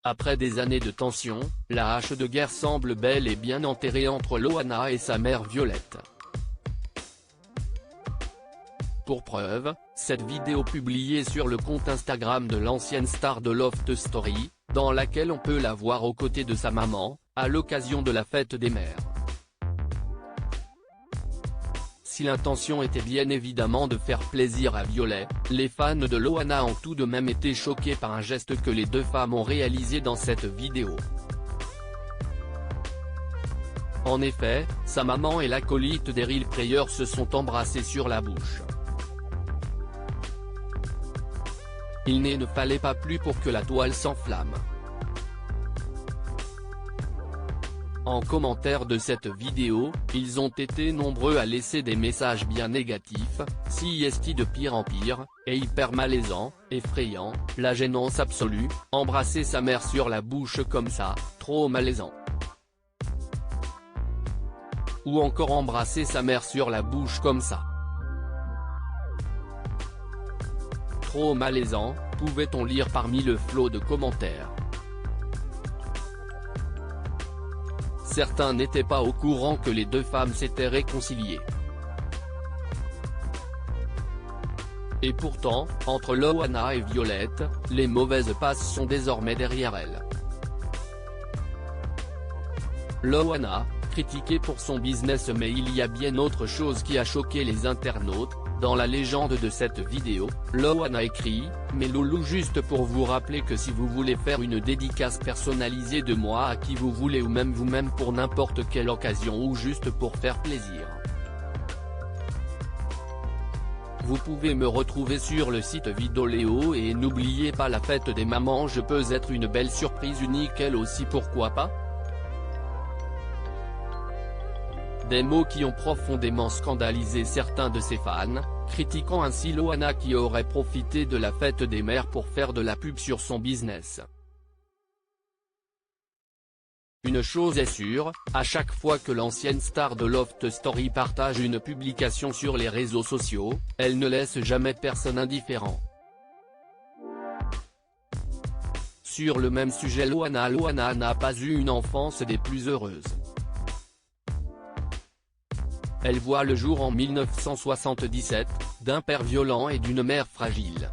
Après des années de tension, la hache de guerre semble bel et bien enterrée entre Loana et sa mère Violette. Pour preuve, cette vidéo publiée sur le compte Instagram de l'ancienne star de Loft Story, dans laquelle on peut la voir aux côtés de sa maman, à l'occasion de la fête des mères. Si l'intention était bien évidemment de faire plaisir à Violet, les fans de Loana ont tout de même été choqués par un geste que les deux femmes ont réalisé dans cette vidéo. En effet, sa maman et l'acolyte d'Eril Prayer se sont embrassés sur la bouche. Il ne fallait pas plus pour que la toile s'enflamme. En commentaire de cette vidéo, ils ont été nombreux à laisser des messages bien négatifs, si est de pire en pire, et hyper malaisant, effrayant, la gênance absolue, embrasser sa mère sur la bouche comme ça, trop malaisant. Ou encore embrasser sa mère sur la bouche comme ça. Trop malaisant, pouvait-on lire parmi le flot de commentaires. Certains n'étaient pas au courant que les deux femmes s'étaient réconciliées. Et pourtant, entre Loana et Violette, les mauvaises passes sont désormais derrière elles. Loana, critiquée pour son business, mais il y a bien autre chose qui a choqué les internautes. Dans la légende de cette vidéo, Loana écrit « Mais Loulou, juste pour vous rappeler que si vous voulez faire une dédicace personnalisée de moi à qui vous voulez ou même vous-même pour n'importe quelle occasion ou juste pour faire plaisir. Vous pouvez me retrouver sur le site Vidéoléo et n'oubliez pas la fête des mamans, je peux être une belle surprise unique elle aussi, pourquoi pas ?» Des mots qui ont profondément scandalisé certains de ses fans, critiquant ainsi Loana qui aurait profité de la fête des mères pour faire de la pub sur son business. Une chose est sûre, à chaque fois que l'ancienne star de Loft Story partage une publication sur les réseaux sociaux, elle ne laisse jamais personne indifférent. Sur le même sujet, Loana n'a pas eu une enfance des plus heureuses. Elle voit le jour en 1977, d'un père violent et d'une mère fragile.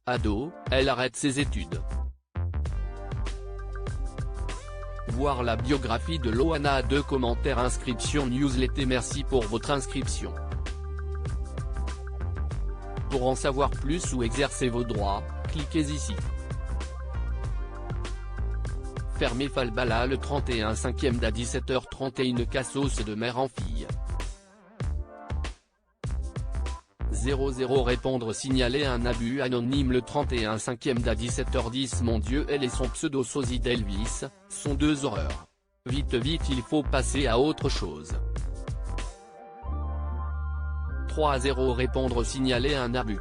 Ado, elle arrête ses études. Voir la biographie de Loana. 2 commentaires. Inscription newsletter. Merci pour votre inscription. Pour en savoir plus ou exercer vos droits, cliquez ici. Fermé Falbala le 31 5e à 17h31 Cassos de mère en fille. 00 Répondre signaler un abus anonyme le 31 5e à 17h10 Mon Dieu, elle et son pseudo sosie d'Elvis, sont 2 horreurs. Vite il faut passer à autre chose. 30 Répondre signaler un abus.